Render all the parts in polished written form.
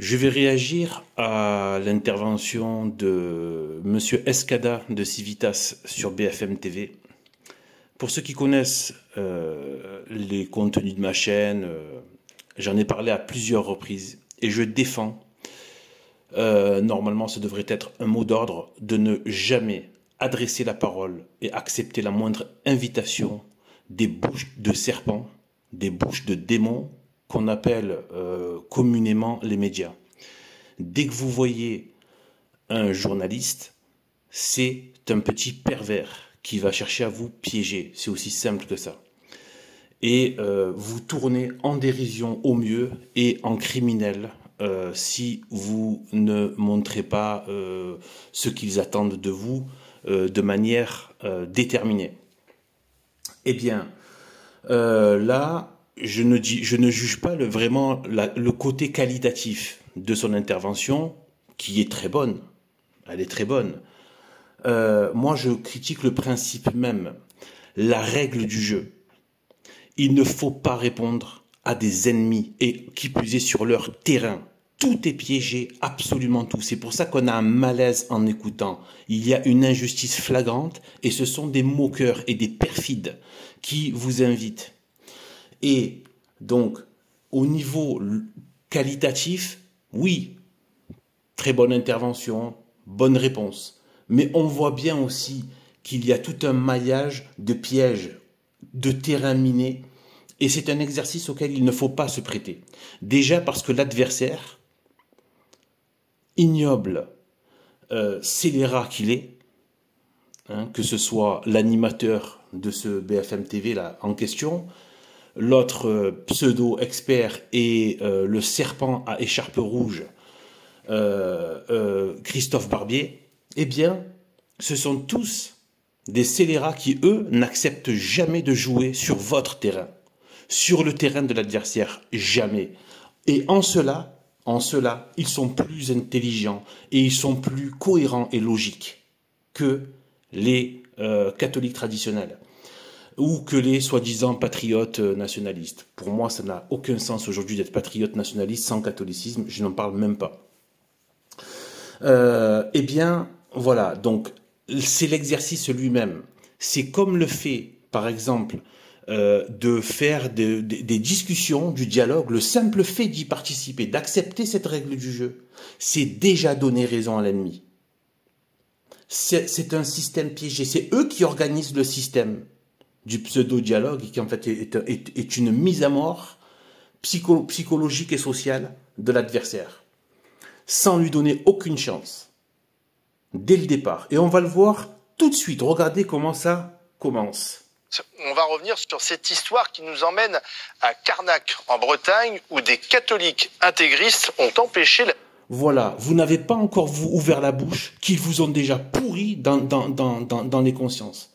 Je vais réagir à l'intervention de Monsieur Escada de Civitas sur BFM TV. Pour ceux qui connaissent les contenus de ma chaîne, j'en ai parlé à plusieurs reprises et je défends, normalement ce devrait être un mot d'ordre, de ne jamais adresser la parole et accepter la moindre invitation des bouches de serpents, des bouches de démons qu'on appelle communément les médias. Dès que vous voyez un journaliste, c'est un petit pervers qui va chercher à vous piéger. C'est aussi simple que ça. Et vous tournez en dérision au mieux et en criminel si vous ne montrez pas ce qu'ils attendent de vous de manière déterminée. Eh bien, là, je ne juge pas le côté qualitatif de son intervention, qui est très bonne. Elle est très bonne. Moi, je critique le principe même, la règle du jeu. Il ne faut pas répondre à des ennemis, et qui plus est sur leur terrain. Tout est piégé, absolument tout. C'est pour ça qu'on a un malaise en écoutant. Il y a une injustice flagrante, et ce sont des moqueurs et des perfides qui vous invitent. Et donc, au niveau qualitatif, oui, très bonne intervention, bonne réponse. Mais on voit bien aussi qu'il y a tout un maillage de pièges, de terrains minés, et c'est un exercice auquel il ne faut pas se prêter. Déjà parce que l'adversaire, ignoble, scélérat qu'il est, que ce soit l'animateur de ce BFM TV là en question, l'autre pseudo-expert et le serpent à écharpe rouge, Christophe Barbier, eh bien, ce sont tous des scélérats qui, eux, n'acceptent jamais de jouer sur votre terrain, sur le terrain de l'adversaire, jamais. Et en cela, ils sont plus intelligents et ils sont plus cohérents et logiques que les catholiques traditionnels ou que les soi-disant patriotes nationalistes. Pour moi, ça n'a aucun sens aujourd'hui d'être patriote nationaliste sans catholicisme, je n'en parle même pas. Eh bien, voilà, donc c'est l'exercice lui-même. C'est comme le fait, par exemple, de faire des discussions, du dialogue, le simple fait d'y participer, d'accepter cette règle du jeu, c'est déjà donner raison à l'ennemi. C'est un système piégé, c'est eux qui organisent le système du pseudo-dialogue, qui en fait est une mise à mort psychologique et sociale de l'adversaire, sans lui donner aucune chance, dès le départ. Et on va le voir tout de suite, regardez comment ça commence. On va revenir sur cette histoire qui nous emmène à Carnac, en Bretagne, où des catholiques intégristes ont empêché la... Voilà, vous n'avez pas encore ouvert la bouche, qu'ils vous ont déjà pourri dans les consciences.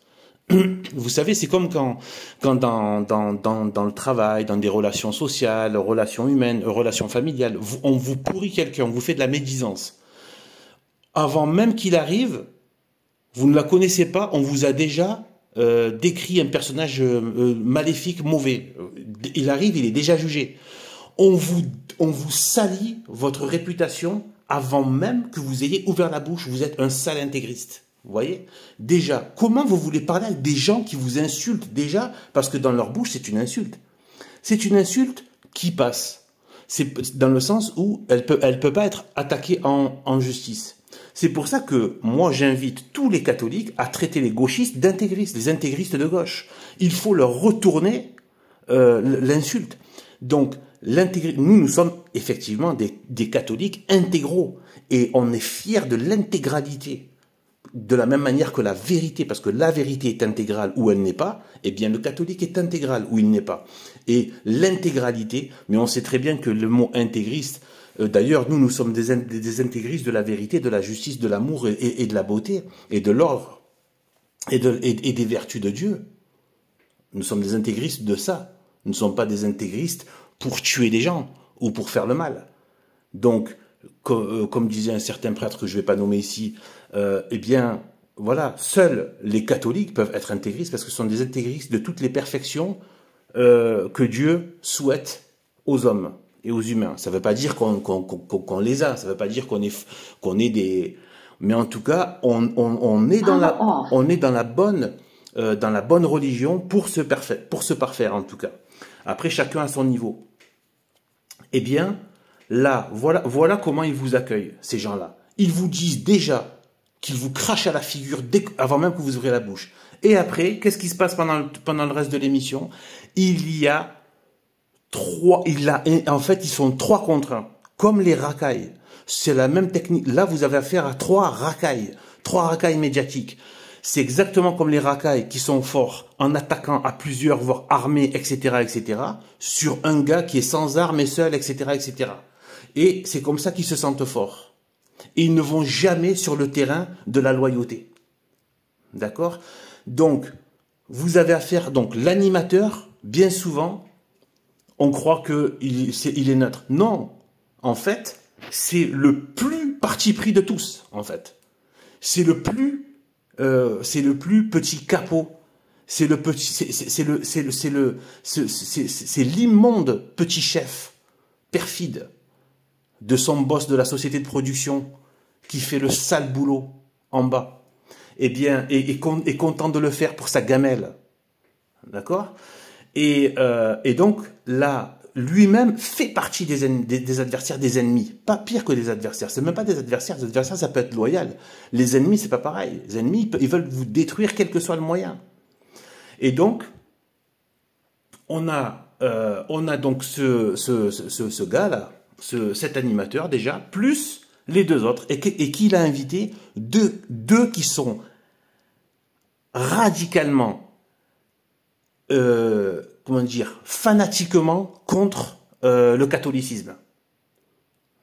Vous savez, c'est comme quand dans le travail, dans des relations sociales, relations humaines, relations familiales, on vous pourrit quelqu'un, on vous fait de la médisance. Avant même qu'il arrive, vous ne la connaissez pas, on vous a déjà décrit un personnage maléfique, mauvais. Il arrive, il est déjà jugé. On vous salit votre réputation avant même que vous ayez ouvert la bouche. Vous êtes un sale intégriste. Vous voyez? Déjà, comment vous voulez parler avec des gens qui vous insultent déjà? Parce que dans leur bouche, c'est une insulte. C'est une insulte qui passe. C'est dans le sens où elle peut pas être attaquée en justice. C'est pour ça que moi, j'invite tous les catholiques à traiter les gauchistes d'intégristes, les intégristes de gauche. Il faut leur retourner l'insulte. Donc, nous sommes effectivement des catholiques intégraux. Et on est fiers de l'intégralité. De la même manière que la vérité, parce que la vérité est intégrale ou elle n'est pas, eh bien le catholique est intégral ou il n'est pas. Et l'intégralité, mais on sait très bien que le mot intégriste, d'ailleurs nous sommes des intégristes de la vérité, de la justice, de l'amour et de la beauté, et de l'ordre, et des vertus de Dieu. Nous sommes des intégristes de ça. Nous ne sommes pas des intégristes pour tuer des gens ou pour faire le mal. Donc, comme disait un certain prêtre que je ne vais pas nommer ici, eh bien, voilà, seuls les catholiques peuvent être intégristes parce que ce sont des intégristes de toutes les perfections que Dieu souhaite aux hommes. et aux humains. Ça ne veut pas dire qu'on les a, ça ne veut pas dire qu'on est des... Mais en tout cas, on est dans la bonne religion pour se parfaire en tout cas. Après, chacun à son niveau. Eh bien, là, voilà comment ils vous accueillent, ces gens-là. Ils vous disent déjà qu'ils vous crachent à la figure avant même que vous ouvrez la bouche. Et après, qu'est-ce qui se passe pendant le reste de l'émission? En fait, ils sont 3 contre 1, comme les racailles. C'est la même technique. Là, vous avez affaire à 3 racailles médiatiques. C'est exactement comme les racailles qui sont forts en attaquant à plusieurs, voire armés, etc., sur un gars qui est sans armes et seul, etc. Et c'est comme ça qu'ils se sentent forts. Et ils ne vont jamais sur le terrain de la loyauté. D'accord? Donc, vous avez affaire, donc l'animateur, bien souvent, on croit qu'il est neutre. Non, en fait, c'est le plus parti pris de tous, en fait. C'est le plus petit capot. C'est l'immonde petit chef perfide de son boss de la société de production qui fait le sale boulot en bas. Eh bien, est content de le faire pour sa gamelle. D'accord? Et donc, là, lui-même fait partie des adversaires, des ennemis. Pas pire que des adversaires. C'est même pas des adversaires. Les adversaires, ça peut être loyal. Les ennemis, c'est pas pareil. Les ennemis, ils veulent vous détruire quel que soit le moyen. Et donc, on a donc ce gars-là, cet animateur déjà, plus les 2 autres, et qui l'a invité, deux qui sont radicalement fanatiquement contre le catholicisme.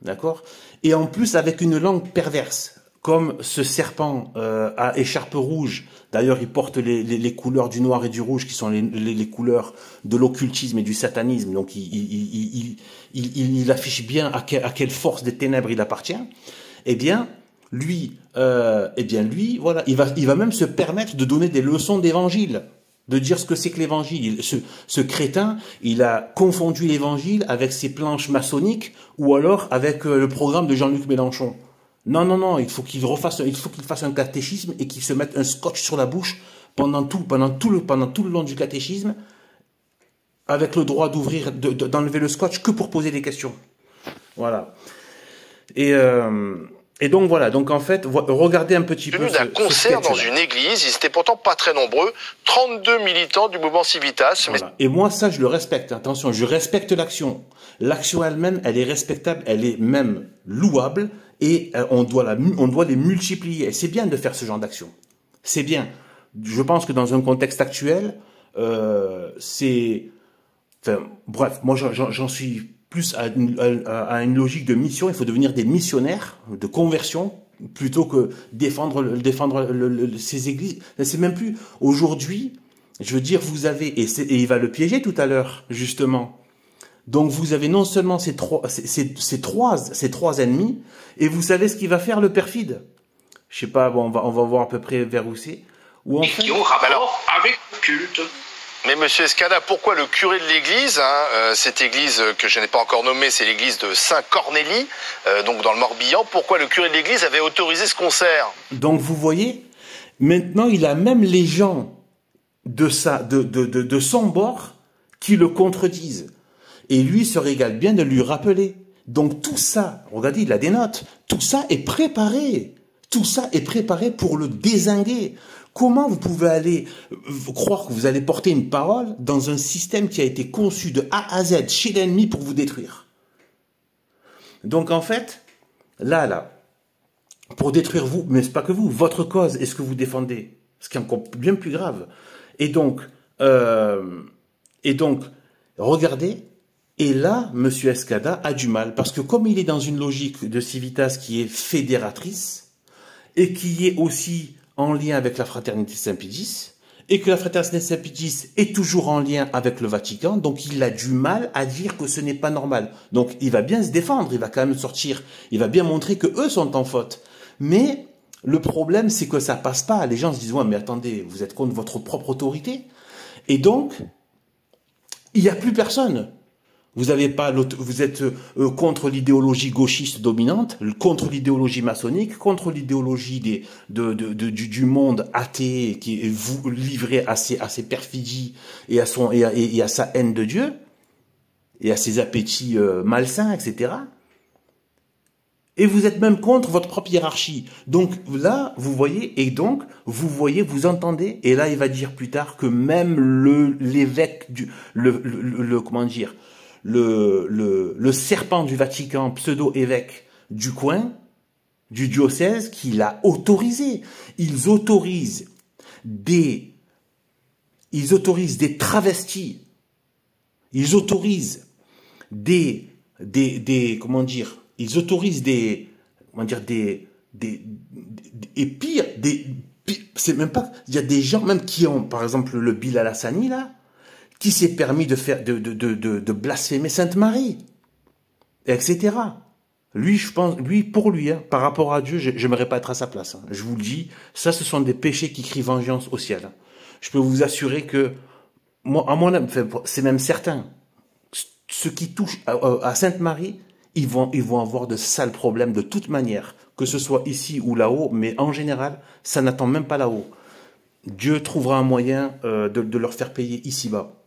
D'accord? Et en plus avec une langue perverse, comme ce serpent à écharpe rouge. D'ailleurs, il porte les couleurs du noir et du rouge, qui sont les couleurs de l'occultisme et du satanisme. Donc, il affiche bien à quelle force des ténèbres il appartient. Eh bien, lui, voilà, il va même se permettre de donner des leçons d'évangile, de dire ce que c'est que l'évangile. Ce crétin, il a confondu l'évangile avec ses planches maçonniques ou alors avec le programme de Jean-Luc Mélenchon. Non, il faut qu'il fasse un catéchisme et qu'il se mette un scotch sur la bouche pendant tout le long du catéchisme, avec le droit d'enlever le scotch que pour poser des questions. Voilà. Et donc voilà, donc en fait, regardez un petit peu d'un concert dans une église, ils étaient pourtant pas très nombreux, 32 militants du mouvement Civitas. Voilà. Et moi ça je le respecte, attention, je respecte l'action. L'action elle-même, elle est respectable, elle est même louable, et on doit les multiplier. C'est bien de faire ce genre d'action. C'est bien. Je pense que dans un contexte actuel, bref, moi j'en suis plus à une logique de mission. Il faut devenir des missionnaires de conversion plutôt que défendre ces églises. C'est même plus aujourd'hui. Je veux dire, vous avez et il va le piéger tout à l'heure justement. Donc vous avez non seulement ces trois ennemis, et vous savez ce qu'il va faire le perfide. Je sais pas, bon, on va voir à peu près vers où c'est. Ou en fait, qui ont rapport avec le culte. Mais monsieur Escada, pourquoi le curé de l'église, cette église que je n'ai pas encore nommée, c'est l'église de Saint-Cornélie, donc dans le Morbihan, pourquoi le curé de l'église avait autorisé ce concert? Donc vous voyez, maintenant il a même les gens de son bord qui le contredisent. Et lui se régale bien de lui rappeler. Donc tout ça, regardez, il a des notes, tout ça est préparé. Tout ça est préparé pour le dézinguer. Comment vous pouvez aller croire que vous allez porter une parole dans un système qui a été conçu de A à Z chez l'ennemi pour vous détruire? Donc en fait, là, pour détruire vous, mais c'est pas que vous, votre cause est ce que vous défendez, ce qui est encore bien plus grave. Et donc, regardez, et là, Monsieur Escada a du mal, parce que comme il est dans une logique de Civitas qui est fédératrice, et qui est aussi en lien avec la Fraternité Saint-Pédis, et que la Fraternité Saint-Pédis est toujours en lien avec le Vatican, donc il a du mal à dire que ce n'est pas normal. Donc il va bien se défendre, il va quand même sortir, il va bien montrer que eux sont en faute. Mais le problème, c'est que ça passe pas. Les gens se disent, ouais, mais attendez, vous êtes contre votre propre autorité. Et donc, il n'y a plus personne. Vous avez pas vous êtes contre l'idéologie gauchiste dominante, contre l'idéologie maçonnique, contre l'idéologie du monde athée qui est vous livré à ses perfidies et à sa haine de Dieu et à ses appétits malsains, etc. Et vous êtes même contre votre propre hiérarchie. Donc là, vous voyez, vous entendez, et là il va dire plus tard que même l'évêque comment dire, le serpent du Vatican, pseudo-évêque du coin, du diocèse, qui l'a autorisé. Ils autorisent des travestis. Ils autorisent comment dire, ils autorisent et pire, c'est même pas, il y a des gens même qui ont, par exemple, le Bilal Hassani, là, qui s'est permis de blasphémer Sainte Marie, etc. Lui, je pense, par rapport à Dieu, j'aimerais pas être à sa place. Hein. Je vous le dis, ça, ce sont des péchés qui crient vengeance au ciel. Hein. Je peux vous assurer que, moi, à mon avis, c'est même certain, ceux qui touchent à Sainte Marie, ils vont avoir de sales problèmes de toute manière, que ce soit ici ou là-haut, mais en général, ça n'attend même pas là-haut. Dieu trouvera un moyen de leur faire payer ici-bas.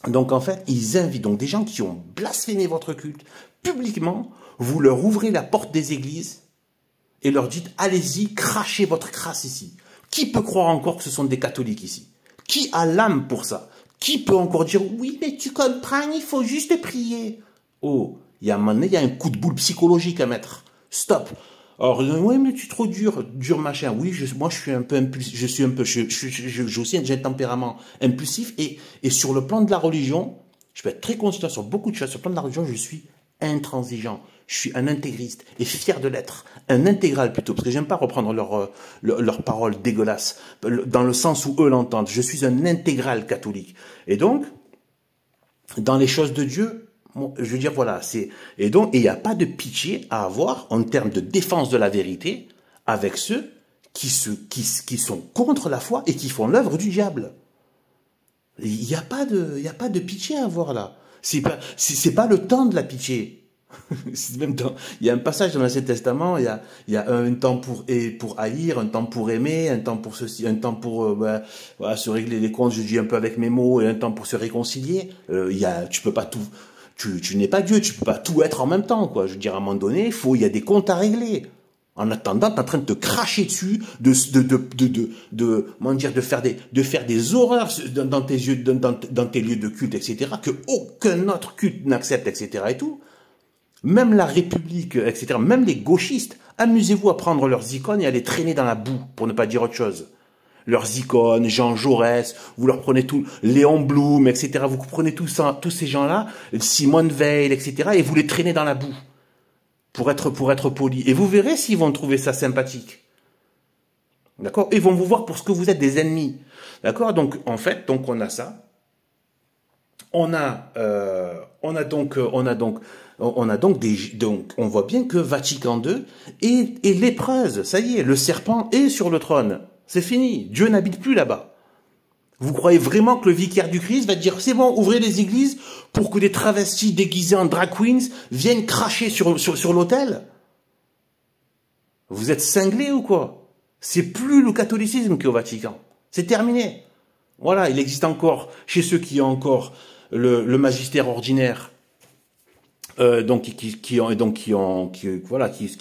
Donc en fait, ils invitent donc des gens qui ont blasphémé votre culte publiquement, vous leur ouvrez la porte des églises et leur dites allez-y, crachez votre crasse ici. Qui peut croire encore que ce sont des catholiques ici? Qui a l'âme pour ça? Qui peut encore dire oui, mais tu comprends, il faut juste prier? Oh, il y a un moment donné, il y a un coup de boule psychologique à mettre. Stop. Alors, oui, mais tu es trop dur machin. Oui, moi, je suis un peu impulsif, j'ai aussi un tempérament impulsif et sur le plan de la religion, je peux être très conscient sur beaucoup de choses. Sur le plan de la religion, je suis intransigeant. Je suis un intégriste et fier de l'être. Un intégral plutôt, parce que j'aime pas reprendre leurs paroles dégueulasses, dans le sens où eux l'entendent. Je suis un intégral catholique. Et donc, dans les choses de Dieu, je veux dire, voilà, et il n'y a pas de pitié à avoir en termes de défense de la vérité avec ceux qui sont contre la foi et qui font l'œuvre du diable. Il n'y a pas de pitié à avoir là. C'est pas le temps de la pitié. Même il y a un passage dans l'Ancien Testament, il y a un temps pour haïr, un temps pour aimer, un temps pour ceci, un temps pour se régler les comptes, je dis un peu avec mes mots, et un temps pour se réconcilier. Tu peux pas tout. Tu n'es pas Dieu, tu peux pas tout être en même temps, quoi. Je veux dire, à un moment donné, il y a des comptes à régler. En attendant, t'es en train de te cracher dessus, de faire des horreurs dans tes lieux de culte, etc., que aucun autre culte n'accepte, etc., et tout. Même la République, etc., même les gauchistes, amusez-vous à prendre leurs icônes et à les traîner dans la boue, pour ne pas dire autre chose. Leurs icônes, Jean Jaurès, vous leur prenez tout, Léon Blum, etc., vous prenez tous ces gens-là, Simone Veil, etc., et vous les traînez dans la boue, pour être poli. Et vous verrez s'ils vont trouver ça sympathique. D'accord? Ils vont vous voir pour ce que vous êtes, des ennemis. D'accord? Donc, en fait, on a ça. On voit bien que Vatican II est lépreuse. Ça y est, le serpent est sur le trône. C'est fini. Dieu n'habite plus là-bas. Vous croyez vraiment que le vicaire du Christ va dire c'est bon, ouvrez les églises pour que des travestis déguisés en drag queens viennent cracher sur l'autel? Vous êtes cinglés ou quoi? C'est plus le catholicisme qui est au Vatican. C'est terminé. Voilà, il existe encore, chez ceux qui ont encore le magistère ordinaire, qui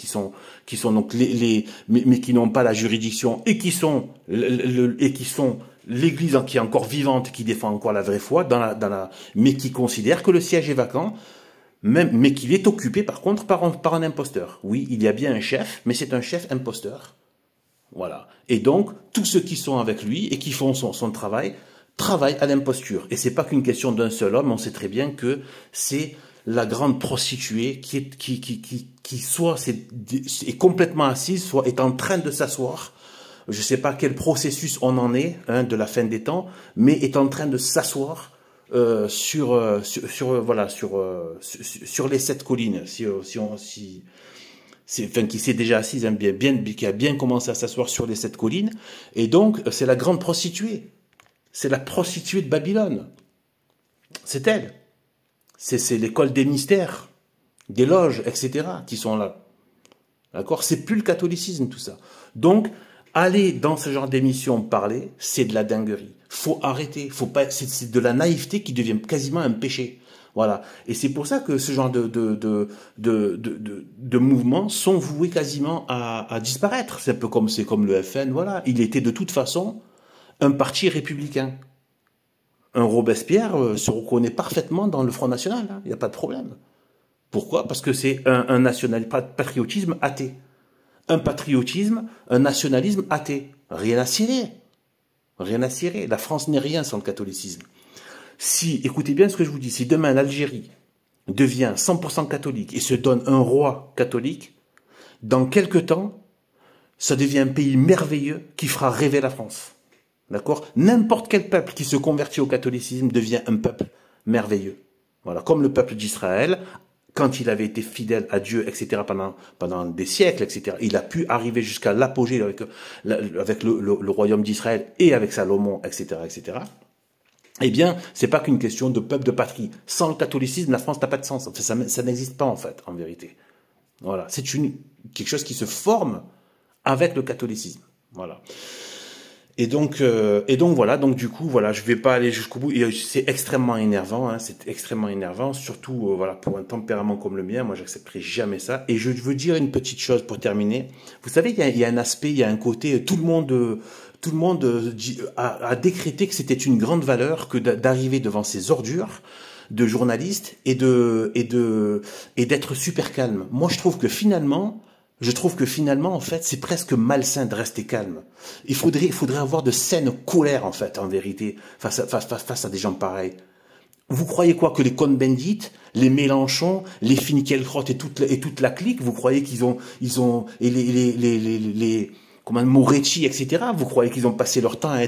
sont donc mais qui n'ont pas la juridiction et qui sont l'Église qui est encore vivante, qui défend encore la vraie foi mais qui considère que le siège est vacant, mais qu'il est occupé par contre par un imposteur. Oui, il y a bien un chef, mais c'est un chef imposteur. Voilà. Et donc tous ceux qui sont avec lui et qui font son travail travaillent à l'imposture. Et c'est pas qu'une question d'un seul homme. On sait très bien que c'est la grande prostituée qui soit est complètement assise, soit est en train de s'asseoir. Je sais pas quel processus on en est, de la fin des temps, mais est en train de s'asseoir sur les 7 collines. Qui s'est déjà assise, qui a bien commencé à s'asseoir sur les 7 collines. Et donc, c'est la grande prostituée. C'est la prostituée de Babylone. C'est elle. C'est l'école des mystères, des loges, etc. qui sont là. D'accord? C'est plus le catholicisme, tout ça. Donc, aller dans ce genre d'émission parler, c'est de la dinguerie. Faut arrêter. Faut pas, c'est de la naïveté qui devient quasiment un péché. Voilà. Et c'est pour ça que ce genre de mouvements sont voués quasiment à disparaître. C'est un peu comme, c'est comme le FN, voilà. Il était de toute façon un parti républicain. Un Robespierre se reconnaît parfaitement dans le Front National, hein. Il n'y a pas de problème. Pourquoi? Parce que c'est un patriotisme athée. Un patriotisme, un nationalisme athée. Rien à cirer. Rien à cirer. La France n'est rien sans le catholicisme. Si, écoutez bien ce que je vous dis, si demain l'Algérie devient 100% catholique et se donne un roi catholique, dans quelques temps, ça devient un pays merveilleux qui fera rêver la France. D'accord? N'importe quel peuple qui se convertit au catholicisme devient un peuple merveilleux. Voilà, comme le peuple d'Israël, quand il avait été fidèle à Dieu, etc., pendant des siècles, etc., il a pu arriver jusqu'à l'apogée avec le royaume d'Israël et avec Salomon, etc., etc. Eh bien, c'est pas qu'une question de peuple, de patrie. Sans le catholicisme, la France n'a pas de sens. Enfin, ça n'existe pas, en fait, en vérité. Voilà. C'est quelque chose qui se forme avec le catholicisme. Voilà. Et donc voilà, donc du coup, voilà, je vais pas aller jusqu'au bout. C'est extrêmement énervant, hein, c'est extrêmement énervant, surtout voilà, pour un tempérament comme le mien, moi j'accepterai jamais ça. Et je veux dire une petite chose pour terminer. Vous savez, il y a un aspect, il y a un côté, tout le monde a décrété que c'était une grande valeur que d'arriver devant ces ordures de journalistes et d'être super calme. Moi, je trouve que finalement, en fait, c'est presque malsain de rester calme. Il faudrait avoir de saines colères, en fait, en vérité, face à des gens pareils. Vous croyez quoi, que les Cohn-Bendit, les Mélenchon, les Finkielkraut et toute la clique, vous croyez qu'ils ont, et Moretti, etc., vous croyez qu'ils ont passé leur temps à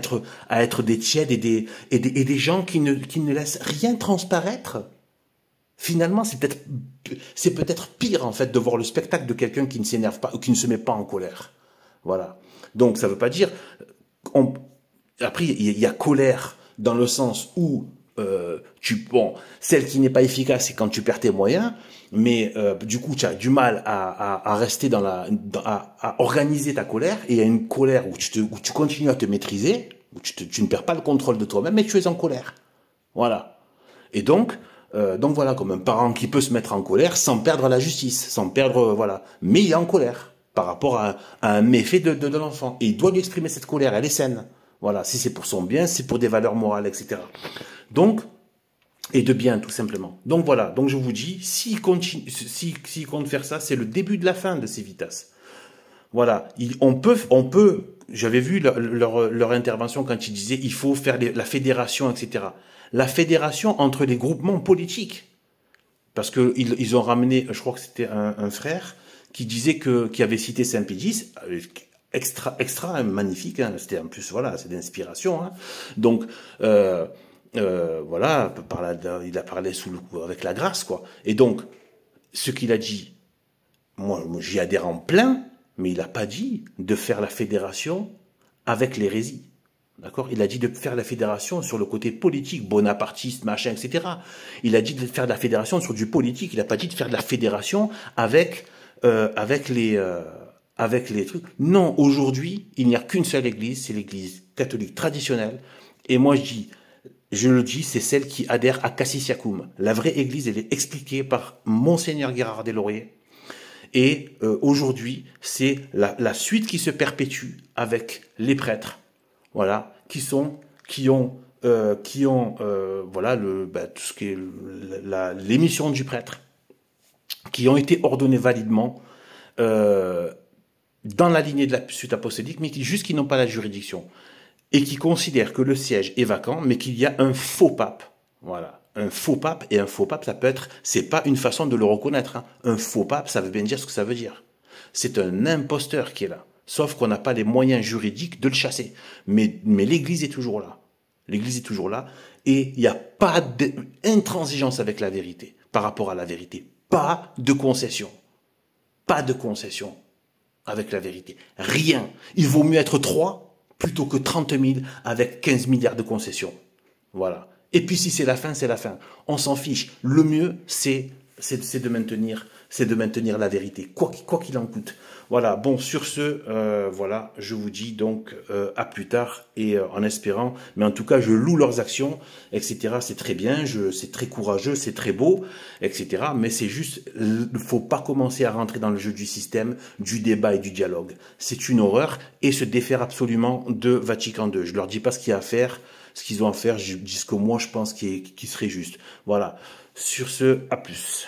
être des tièdes et des gens qui ne laissent rien transparaître? Finalement, c'est peut-être pire, en fait, de voir le spectacle de quelqu'un qui ne s'énerve pas ou qui ne se met pas en colère. Voilà. Donc, ça veut pas dire, après, il y a colère dans le sens où, celle qui n'est pas efficace, c'est quand tu perds tes moyens, mais, du coup, tu as du mal à rester à organiser ta colère, et il y a une colère où tu continues à te maîtriser, où tu ne perds pas le contrôle de toi-même, mais tu es en colère. Voilà. Et donc voilà, comme un parent qui peut se mettre en colère sans perdre la justice, sans perdre, voilà. Mais il est en colère par rapport à un méfait de l'enfant. Et il doit lui exprimer cette colère, elle est saine. Voilà, si c'est pour son bien, c'est pour des valeurs morales, etc. Donc, et de bien, tout simplement. Donc voilà, donc je vous dis, s'il compte faire ça, c'est le début de la fin de Civitas. Voilà, on peut, j'avais vu leur intervention quand ils disaient il faut faire la fédération, etc. La fédération entre les groupements politiques. Parce que ils ont ramené, je crois que c'était un frère, qui disait qui avait cité Saint-Pédis, extra magnifique, hein, c'était en plus, voilà, c'est d'inspiration, hein. Donc, voilà, il a parlé avec la grâce, quoi. Et donc, ce qu'il a dit, moi j'y adhère en plein, mais il n'a pas dit de faire la fédération avec l'hérésie. D'accord? Il a dit de faire la fédération sur le côté politique, bonapartiste, machin, etc. Il a dit de faire de la fédération sur du politique. Il n'a pas dit de faire de la fédération avec les trucs. Non, aujourd'hui, il n'y a qu'une seule église, c'est l'église catholique traditionnelle. Et moi, je le dis, c'est celle qui adhère à Cassis Yacoum. La vraie église, elle est expliquée par Monseigneur Guérard Deslauriers. Et aujourd'hui, c'est la suite qui se perpétue avec les prêtres, voilà, qui ont voilà tout ce qui est l'émission du prêtre, qui ont été ordonnés validement dans la lignée de la suite apostolique, mais qui n'ont pas la juridiction et qui considèrent que le siège est vacant, mais qu'il y a un faux pape, voilà. Un faux pape, et un faux pape, c'est pas une façon de le reconnaître, hein. Un faux pape, ça veut bien dire ce que ça veut dire. C'est un imposteur qui est là. Sauf qu'on n'a pas les moyens juridiques de le chasser. Mais l'église est toujours là. L'église est toujours là. Et il n'y a pas d'intransigeance avec la vérité, par rapport à la vérité. Pas de concession. Pas de concession avec la vérité. Rien. Il vaut mieux être 3 plutôt que 30 000 avec 15 milliards de concessions. Voilà. Et puis si c'est la fin, c'est la fin. On s'en fiche. Le mieux, c'est de maintenir la vérité, quoi qu'il en coûte. Voilà, bon, sur ce, voilà, je vous dis donc à plus tard, et en espérant, mais en tout cas, je loue leurs actions, etc. C'est très bien, c'est très courageux, c'est très beau, etc. Mais c'est juste, il faut pas commencer à rentrer dans le jeu du système, du débat et du dialogue. C'est une horreur, et se défaire absolument de Vatican II. Je leur dis pas ce qu'il y a à faire, ce qu'ils ont à faire, je dis ce que moi je pense qui serait juste. Voilà, sur ce, à plus.